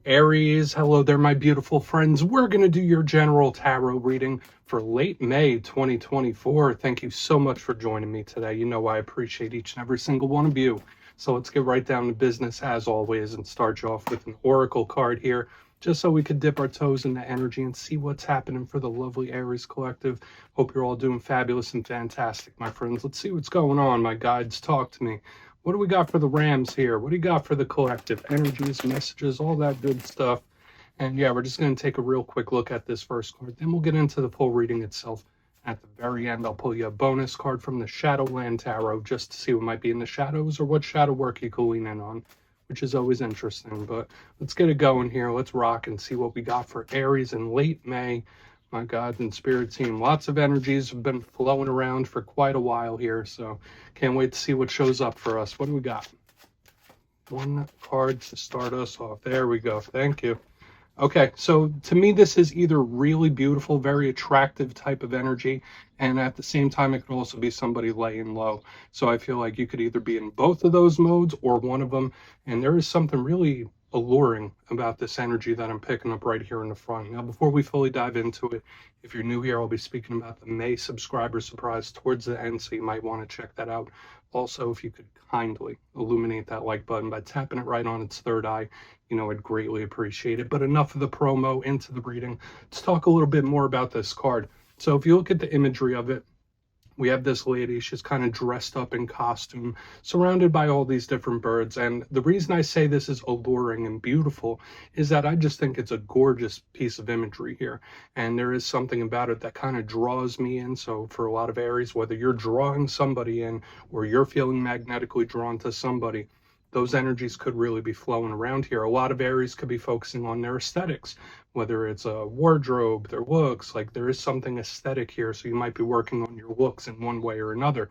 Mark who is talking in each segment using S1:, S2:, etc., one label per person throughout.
S1: Aries, hello there, my beautiful friends. We're going to do your general tarot reading for late May 2024. Thank you so much for joining me today. You know I appreciate each and every single one of you. So let's get right down to business as always and start you off with an oracle card here, just so we could dip our toes in the energy and see what's happening for the lovely Aries collective. Hope you're all doing fabulous and fantastic, my friends. Let's see what's going on. My guides, talk to me. What do we got for the Rams here? What do you got for the collective? Energies, messages, all that good stuff. And yeah, we're just going to take a real quick look at this first card. Then we'll get into the full reading itself. At the very end, I'll pull you a bonus card from the Shadowland Tarot just to see what might be in the shadows or what shadow work you can lean in on, which is always interesting. But let's get it going here. Let's rock and see what we got for Aries in late May. My God and spirit team, lots of energies have been flowing around for quite a while here, so can't wait to see what shows up for us. What do we got? One card to start us off. There we go. Thank you. Okay, so to me, this is either really beautiful, very attractive type of energy, and at the same time, it could also be somebody laying low. So I feel like you could either be in both of those modes or one of them, and there is something really alluring about this energy that I'm picking up right here in the front. Now, before we fully dive into it, if you're new here, I'll be speaking about the May subscriber surprise towards the end, so you might want to check that out. Also, if you could kindly illuminate that like button by tapping it right on its third eye, I'd greatly appreciate it. But enough of the promo, into the reading. Let's talk a little bit more about this card. So if you look at the imagery of it, we have this lady, she's kind of dressed up in costume, surrounded by all these different birds. And the reason I say this is alluring and beautiful is that I just think it's a gorgeous piece of imagery here. And there is something about it that kind of draws me in. So for a lot of Aries, whether you're drawing somebody in or you're feeling magnetically drawn to somebody, those energies could really be flowing around here. A lot of Aries could be focusing on their aesthetics, whether it's a wardrobe, their looks, like there is something aesthetic here. So you might be working on your looks in one way or another.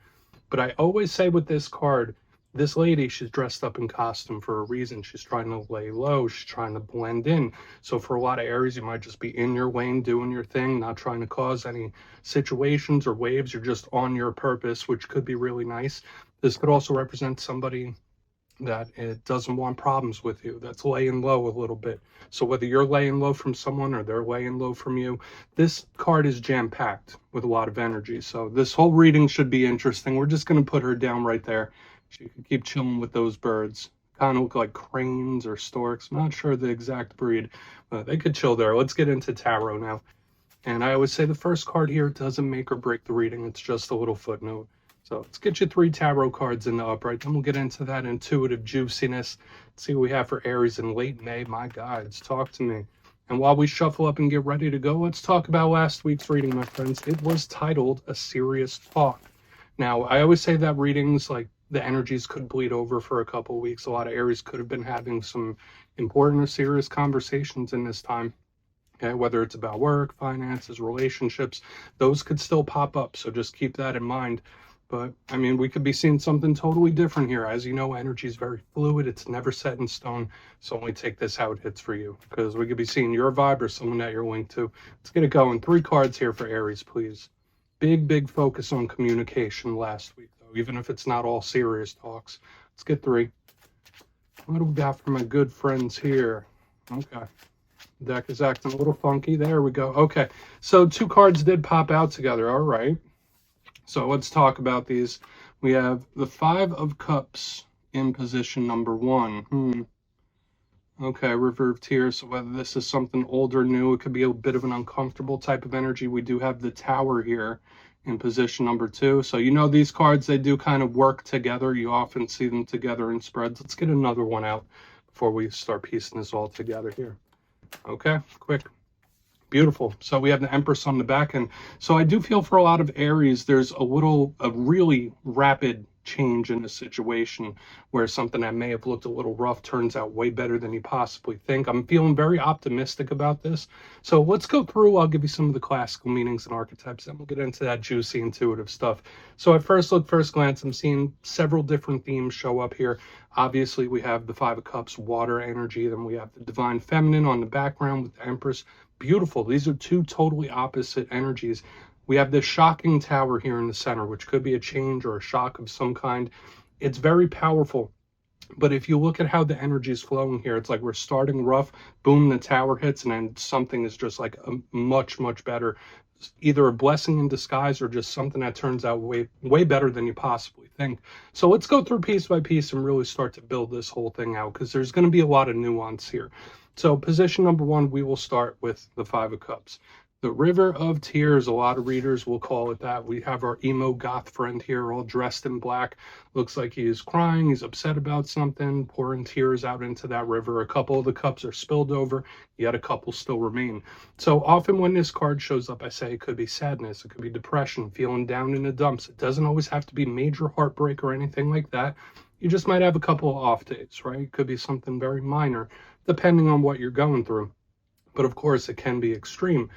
S1: But I always say with this card, this lady, she's dressed up in costume for a reason. She's trying to lay low. She's trying to blend in. So for a lot of Aries, you might just be in your lane, doing your thing, not trying to cause any situations or waves. You're just on your purpose, which could be really nice. This could also represent somebody that it doesn't want problems with you, that's laying low a little bit. So whether you're laying low from someone or they're laying low from you, this card is jam-packed with a lot of energy. So this whole reading should be interesting. We're just going to put her down right there. She can keep chilling with those birds. Kind of look like cranes or storks. I'm not sure the exact breed, but they could chill there. Let's get into tarot now. And I always say the first card here doesn't make or break the reading. It's just a little footnote. So let's get you 3 tarot cards in the upright. Then we'll get into that intuitive juiciness. Let's see what we have for Aries in late May. My guides, talk to me. And while we shuffle up and get ready to go, let's talk about last week's reading, my friends. It was titled A Serious Talk. Now, I always say that readings, like the energies could bleed over for a couple of weeks. A lot of Aries could have been having some important or serious conversations in this time. Okay, whether it's about work, finances, relationships, those could still pop up. So just keep that in mind. But, I mean, we could be seeing something totally different here. As you know, energy is very fluid. It's never set in stone. So only take this how it hits for you. Because we could be seeing your vibe or someone that you're linked to. Let's get it going. 3 cards here for Aries, please. Big focus on communication last week, though, even if it's not all serious talks. Let's get 3. What do we got for my good friends here? Okay. Deck is acting a little funky. There we go. Okay. So 2 cards did pop out together. All right. So let's talk about these. We have the 5 of Cups in position number 1. Okay, reversed here. So whether this is something old or new, it could be a bit of an uncomfortable type of energy. We do have the Tower here in position number 2. So these cards, they do kind of work together. You often see them together in spreads. Let's get another one out before we start piecing this all together here. Okay, quick. Beautiful. So we have the Empress on the back end. So I do feel for a lot of Aries, there's a really rapid change in the situation where something that may have looked a little rough turns out way better than you possibly think. I'm feeling very optimistic about this. So let's go through. I'll give you some of the classical meanings and archetypes, and we'll get into that juicy intuitive stuff. So at first glance, I'm seeing several different themes show up here. Obviously, we have the 5 of Cups, water energy. Then we have the Divine Feminine on the background with the Empress. Beautiful. These are 2 totally opposite energies. We have this shocking Tower here in the center, which could be a change or a shock of some kind. It's very powerful. But if you look at how the energy is flowing here, it's like we're starting rough, boom, the tower hits, and then something is just like a much, much better, either a blessing in disguise or just something that turns out way, way better than you possibly think. So let's go through piece by piece and really start to build this whole thing out, because there's going to be a lot of nuance here. So position number one, we will start with the Five of Cups. The River of Tears, a lot of readers will call it that. We have our emo goth friend here, all dressed in black. Looks like he is crying, he's upset about something, pouring tears out into that river. A couple of the cups are spilled over, yet a couple still remain. So often when this card shows up, I say it could be sadness, it could be depression, feeling down in the dumps. It doesn't always have to be major heartbreak or anything like that. You just might have a couple of off days, right? It could be something very minor, depending on what you're going through. But of course, it can be extreme.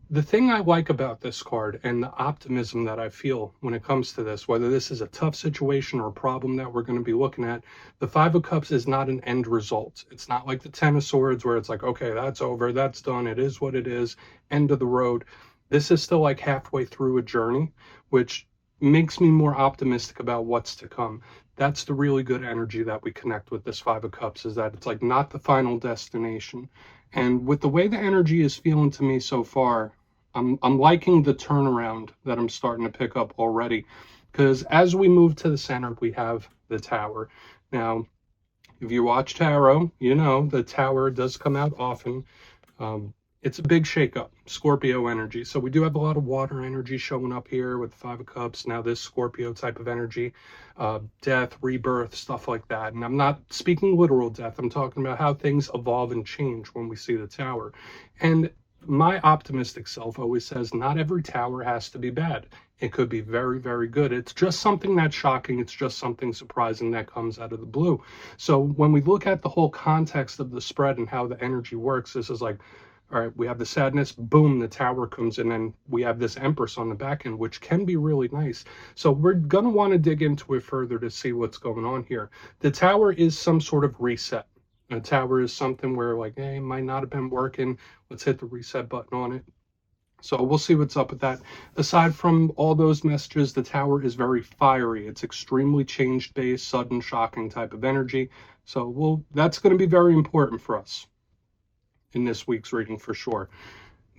S1: The thing I like about this card and the optimism that I feel when it comes to this, whether this is a tough situation or a problem that we're going to be looking at, the Five of Cups is not an end result. It's not like the Ten of Swords where it's like, okay, that's over, that's done, it is what it is, end of the road. This is still like halfway through a journey, which makes me more optimistic about what's to come. That's the really good energy that we connect with this Five of Cups, is that it's like not the final destination. And with the way the energy is feeling to me so far, I'm liking the turnaround that I'm starting to pick up already, because as we move to the center, we have the Tower. Now, if you watch tarot, you know the Tower does come out often. It's a big shakeup, Scorpio energy. So we do have a lot of water energy showing up here with the Five of Cups. Now this Scorpio type of energy, death, rebirth, stuff like that. And I'm not speaking literal death. I'm talking about how things evolve and change when we see the Tower. And my optimistic self always says not every tower has to be bad. It could be very, very good. It's just something that's shocking. It's just something surprising that comes out of the blue. So when we look at the whole context of the spread and how the energy works, this is like, all right, we have the sadness, boom, the Tower comes in, and we have this Empress on the back end, which can be really nice. So we're going to want to dig into it further to see what's going on here. The Tower is some sort of reset. A Tower is something where like, hey, it might not have been working. Let's hit the reset button on it. So we'll see what's up with that. Aside from all those messages, the Tower is very fiery. It's extremely change-based, sudden, shocking type of energy. So that's going to be very important for us in this week's reading for sure.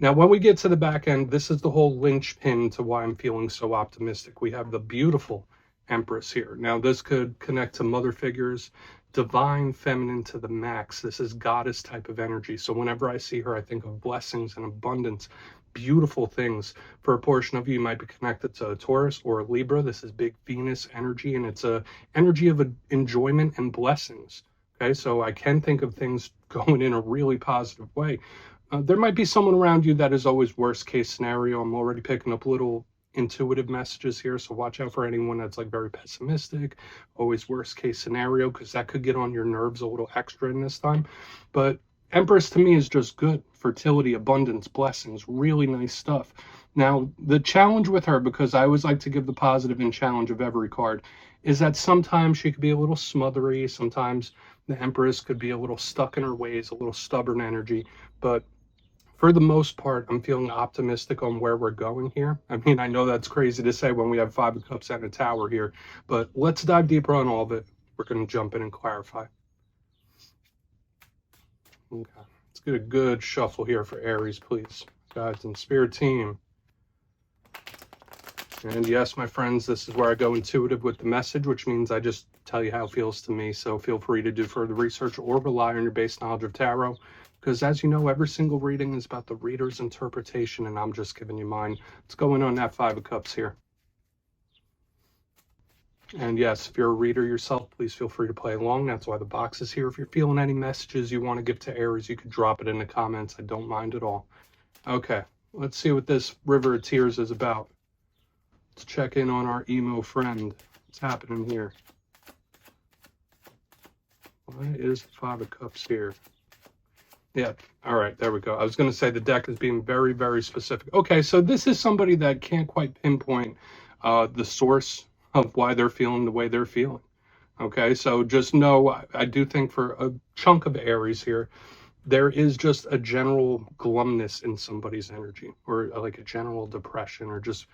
S1: Now, when we get to the back end, this is the whole linchpin to why I'm feeling so optimistic. We have the beautiful Empress here. Now, this could connect to mother figures, divine feminine to the max. This is goddess type of energy. So whenever I see her, I think of blessings and abundance, beautiful things. For a portion of you, you might be connected to a Taurus or a Libra. This is big Venus energy, and it's a energy of enjoyment and blessings. Okay, so I can think of things going in a really positive way. There might be someone around you that is always worst case scenario. I'm already picking up little intuitive messages here, so watch out for anyone that's like very pessimistic, always worst case scenario, because that could get on your nerves a little extra in this time. But Empress to me is just good. Fertility, abundance, blessings, really nice stuff. Now, the challenge with her, because I always like to give the positive and challenge of every card, is that sometimes she could be a little smothery. Sometimes the Empress could be a little stuck in her ways, a little stubborn energy. But for the most part, I'm feeling optimistic on where we're going here. I mean, I know that's crazy to say when we have Five of Cups and a Tower here, but let's dive deeper on all of it. We're going to jump in and clarify. Okay, let's get a good shuffle here for Aries, please. Guides and Spirit team. And yes, my friends, this is where I go intuitive with the message, which means I just tell you how it feels to me. So feel free to do further research or rely on your base knowledge of tarot. Because as you know, every single reading is about the reader's interpretation, and I'm just giving you mine. Let's go in on that Five of Cups here. And yes, if you're a reader yourself, please feel free to play along. That's why the box is here. If you're feeling any messages you want to give to Aries, you could drop it in the comments. I don't mind at all. Okay, let's see what this River of Tears is about. Let's check in on our emo friend. What's happening here? Why is the Five of Cups here? Yeah, all right, there we go. I was going to say the deck is being very, very specific. Okay, so this is somebody that can't quite pinpoint the source of why they're feeling the way they're feeling. Okay, so just know, I do think for a chunk of Aries here, there is just a general glumness in somebody's energy, or like a general depression, or just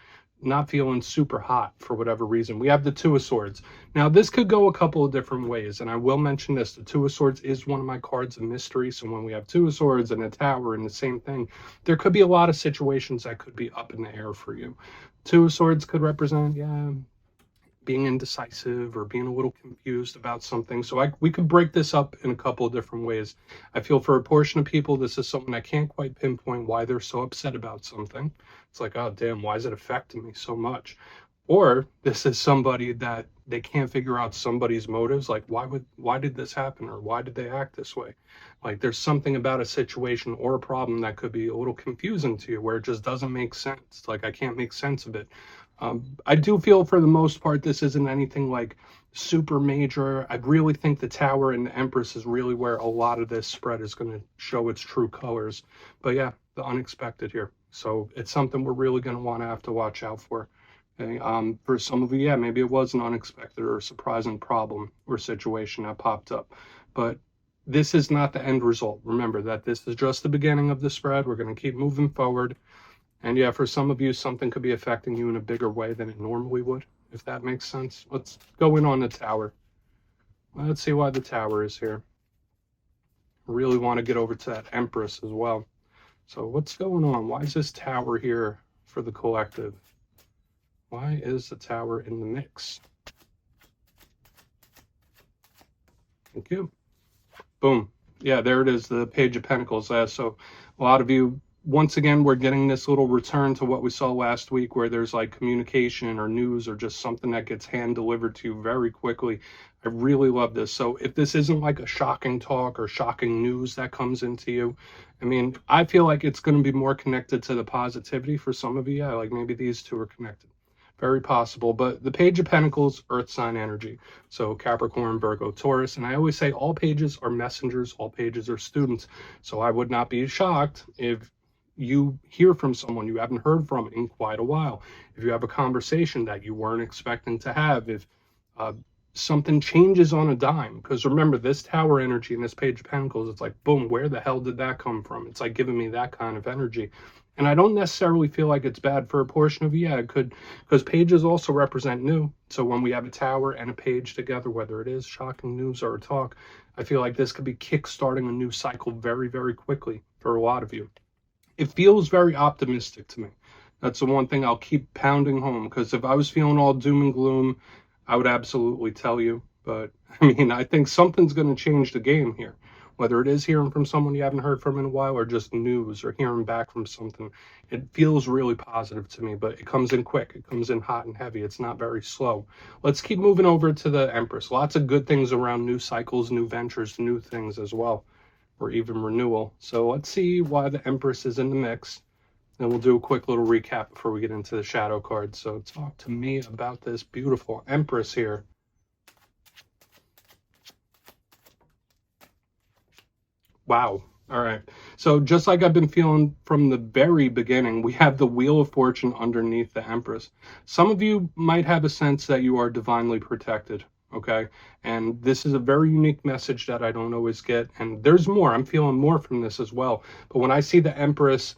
S1: not feeling super hot for whatever reason. We have the Two of Swords. Now, this could go a couple of different ways, and I will mention this. The Two of Swords is one of my cards of mystery, so when we have Two of Swords and a Tower and the same thing, there could be a lot of situations that could be up in the air for you. Two of Swords could represent, yeah, being indecisive or being a little confused about something. So we could break this up in a couple of different ways. I feel for a portion of people, this is something I can't quite pinpoint why they're so upset about something. It's like, oh, damn, why is it affecting me so much? Or this is somebody that they can't figure out somebody's motives. Like, why did this happen? Or why did they act this way? Like, there's something about a situation or a problem that could be a little confusing to you where it just doesn't make sense. Like, I can't make sense of it. I do feel for the most part this isn't anything like super major. I really think the Tower and the Empress is really where a lot of this spread is going to show its true colors. But yeah, the unexpected here. So it's something we're really going to want to have to watch out for. Okay? For some of you, yeah, maybe it was an unexpected or surprising problem or situation that popped up. But this is not the end result. Remember that this is just the beginning of the spread. We're going to keep moving forward. And yeah, for some of you, something could be affecting you in a bigger way than it normally would, if that makes sense. Let's go in on the Tower. Let's see why the Tower is here. I really want to get over to that Empress as well. So what's going on? Why is this Tower here for the collective? Why is the Tower in the mix? Thank you. Boom. Yeah, there it is, the Page of Pentacles. So a lot of you, once again, we're getting this little return to what we saw last week where there's like communication or news or just something that gets hand delivered to you very quickly. I really love this. So if this isn't like a shocking talk or shocking news that comes into you, I mean, I feel like it's going to be more connected to the positivity for some of you. Yeah, like maybe these two are connected. Very possible. But the Page of Pentacles, Earth sign energy. So Capricorn, Virgo, Taurus. And I always say all pages are messengers. All pages are students. So I would not be shocked if you hear from someone you haven't heard from in quite a while, if you have a conversation that you weren't expecting to have, if something changes on a dime. Because remember, this Tower energy and this Page of Pentacles, it's like, boom, where the hell did that come from? It's like giving me that kind of energy. And I don't necessarily feel like it's bad for a portion of you. Yeah, it could, because pages also represent new. So when we have a Tower and a page together, whether it is shocking news or a talk, I feel like this could be kick-starting a new cycle very, very quickly for a lot of you. It feels very optimistic to me. That's the one thing I'll keep pounding home, because if I was feeling all doom and gloom, I would absolutely tell you. But I mean, I think something's going to change the game here, whether it is hearing from someone you haven't heard from in a while or just news or hearing back from something. It feels really positive to me, but it comes in quick. It comes in hot and heavy. It's not very slow. Let's keep moving over to the Empress. Lots of good things around new cycles, new ventures, new things as well, or even renewal. So let's see why the Empress is in the mix. Then we'll do a quick little recap before we get into the shadow cards. So talk to me about this beautiful Empress here. Wow. All right. So just like I've been feeling from the very beginning, we have the Wheel of Fortune underneath the Empress. Some of you might have a sense that you are divinely protected. Okay. And this is a very unique message that I don't always get. And there's more. I'm feeling more from this as well. But when I see the Empress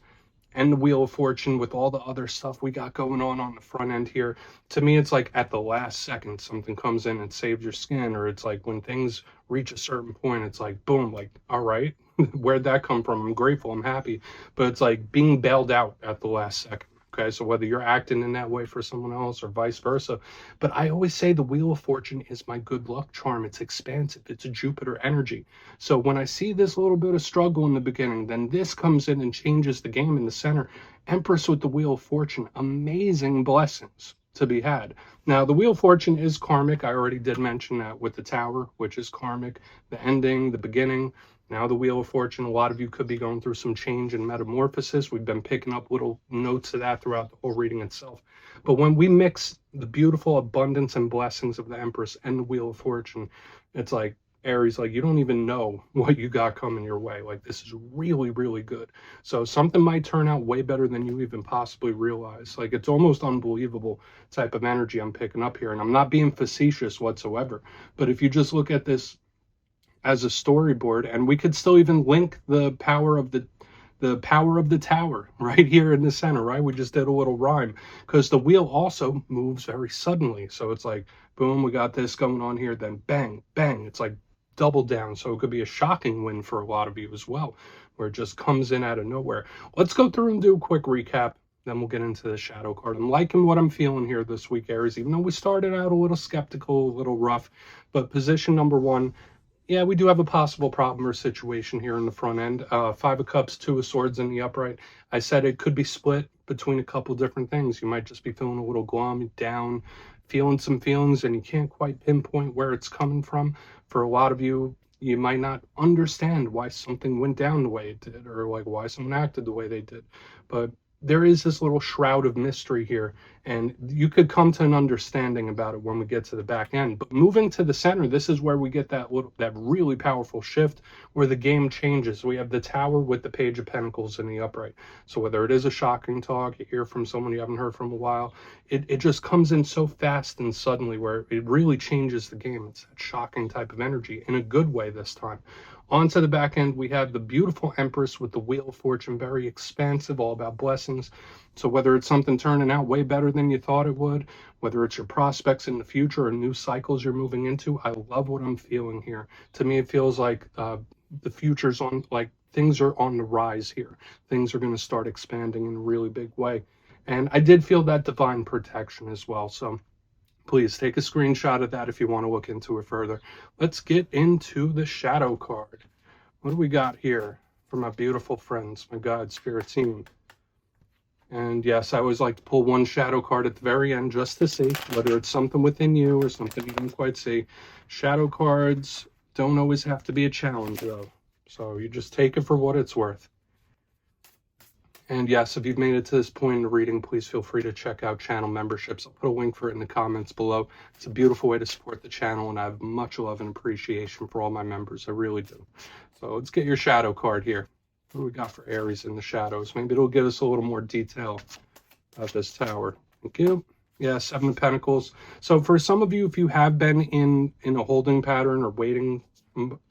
S1: and the Wheel of Fortune with all the other stuff we got going on the front end here, to me, it's like at the last second, something comes in and saves your skin. Or it's like when things reach a certain point, it's like, boom, like, all right, where'd that come from? I'm grateful. I'm happy. But it's like being bailed out at the last second. Okay, so whether you're acting in that way for someone else or vice versa. But I always say the Wheel of Fortune is my good luck charm. It's expansive. It's a Jupiter energy. So when I see this little bit of struggle in the beginning, then this comes in and changes the game in the center. Empress with the Wheel of Fortune. Amazing blessings to be had. Now, the Wheel of Fortune is karmic. I already did mention that with the Tower, which is karmic. The ending, the beginning. Now the Wheel of Fortune, a lot of you could be going through some change and metamorphosis. We've been picking up little notes of that throughout the whole reading itself. But when we mix the beautiful abundance and blessings of the Empress and the Wheel of Fortune, it's like, Aries, like, you don't even know what you got coming your way. Like, this is really, really good. So something might turn out way better than you even possibly realize. Like, it's almost unbelievable type of energy I'm picking up here. And I'm not being facetious whatsoever. But if you just look at this as a storyboard, and we could still even link the power of the the power of the tower right here in the center, right? We just did a little rhyme because the wheel also moves very suddenly. So it's like, boom, we got this going on here, then bang, bang. It's like double down. So it could be a shocking win for a lot of you as well, where it just comes in out of nowhere. Let's go through and do a quick recap. Then we'll get into the shadow card. I'm liking what I'm feeling here this week, Aries, even though we started out a little skeptical, a little rough. But position number one, yeah, we do have a possible problem or situation here in the front end. Five of Cups, Two of Swords in the upright. I said it could be split between a couple different things. You might just be feeling a little glum, down, feeling some feelings, and you can't quite pinpoint where it's coming from. For a lot of you, you might not understand why something went down the way it did, or like why someone acted the way they did. But there is this little shroud of mystery here, and you could come to an understanding about it when we get to the back end. But moving to the center, this is where we get that really powerful shift where the game changes. We have the Tower with the Page of Pentacles in the upright. So whether it is a shocking talk, you hear from someone you haven't heard from a while, it just comes in so fast and suddenly where it really changes the game. It's that shocking type of energy in a good way this time. Onto the back end, we have the beautiful Empress with the Wheel of Fortune, very expansive, all about blessings. So whether it's something turning out way better than you thought it would, whether it's your prospects in the future or new cycles you're moving into, I love what I'm feeling here. To me, it feels like the future's on, like things are on the rise here. Things are going to start expanding in a really big way. And I did feel that divine protection as well. So please take a screenshot of that if you want to look into it further. Let's get into the shadow card. What do we got here for my beautiful friends, my God Spirit team? And yes, I always like to pull one shadow card at the very end just to see whether it's something within you or something you didn't quite see. Shadow cards don't always have to be a challenge though. So you just take it for what it's worth. And yes, if you've made it to this point in the reading, please feel free to check out channel memberships. I'll put a link for it in the comments below. It's a beautiful way to support the channel, and I have much love and appreciation for all my members. I really do. So let's get your shadow card here. What do we got for Aries in the shadows? Maybe it'll give us a little more detail about this tower. Thank you. Yeah, Seven of Pentacles. So for some of you, if you have been in a holding pattern or waiting,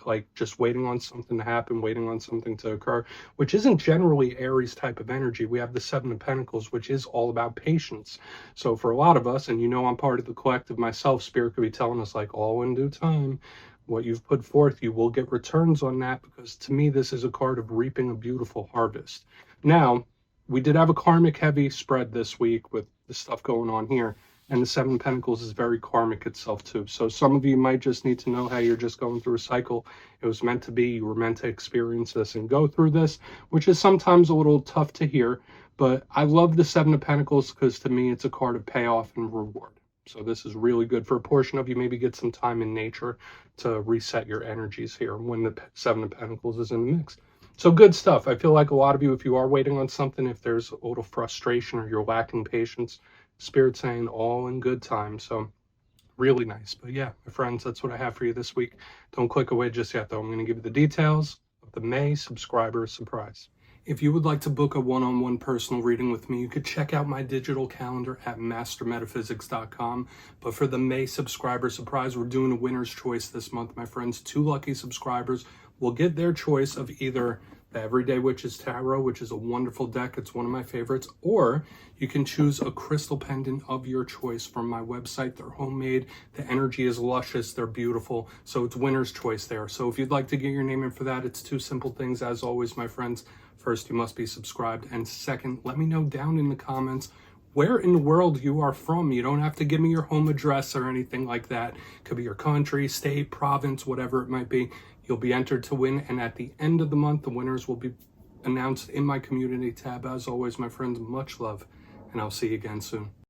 S1: like just waiting on something to happen, waiting on something to occur, which isn't generally Aries type of energy. We have the Seven of Pentacles, which is all about patience. So for a lot of us, and you know I'm part of the collective myself, Spirit could be telling us like all in due time, what you've put forth, you will get returns on that, because to me, this is a card of reaping a beautiful harvest. Now, we did have a karmic heavy spread this week with the stuff going on here. And the Seven of Pentacles is very karmic itself too. So some of you might just need to know how you're just going through a cycle. It was meant to be, you were meant to experience this and go through this, which is sometimes a little tough to hear. But I love the Seven of Pentacles because to me, it's a card of payoff and reward. So this is really good for a portion of you. Maybe get some time in nature to reset your energies here when the Seven of Pentacles is in the mix. So good stuff. I feel like a lot of you, if you are waiting on something, if there's a little frustration or you're lacking patience, Spirit saying all in good time. So really nice. But yeah, my friends, that's what I have for you this week. Don't click away just yet though. I'm going to give you the details of the May subscriber surprise. If you would like to book a one-on-one personal reading with me, you could check out my digital calendar at mastermetaphysics.com. But for the May subscriber surprise, we're doing a winner's choice this month, my friends. 2 lucky subscribers will get their choice of either the Everyday Witches Tarot, which is a wonderful deck. It's one of my favorites. Or you can choose a crystal pendant of your choice from my website. They're homemade. The energy is luscious. They're beautiful. So it's winner's choice there. So if you'd like to get your name in for that, it's 2 simple things. As always, my friends, first, you must be subscribed. And second, let me know down in the comments where in the world you are from. You don't have to give me your home address or anything like that. It could be your country, state, province, whatever it might be. You'll be entered to win, and at the end of the month, the winners will be announced in my community tab. As always, my friends, much love, and I'll see you again soon.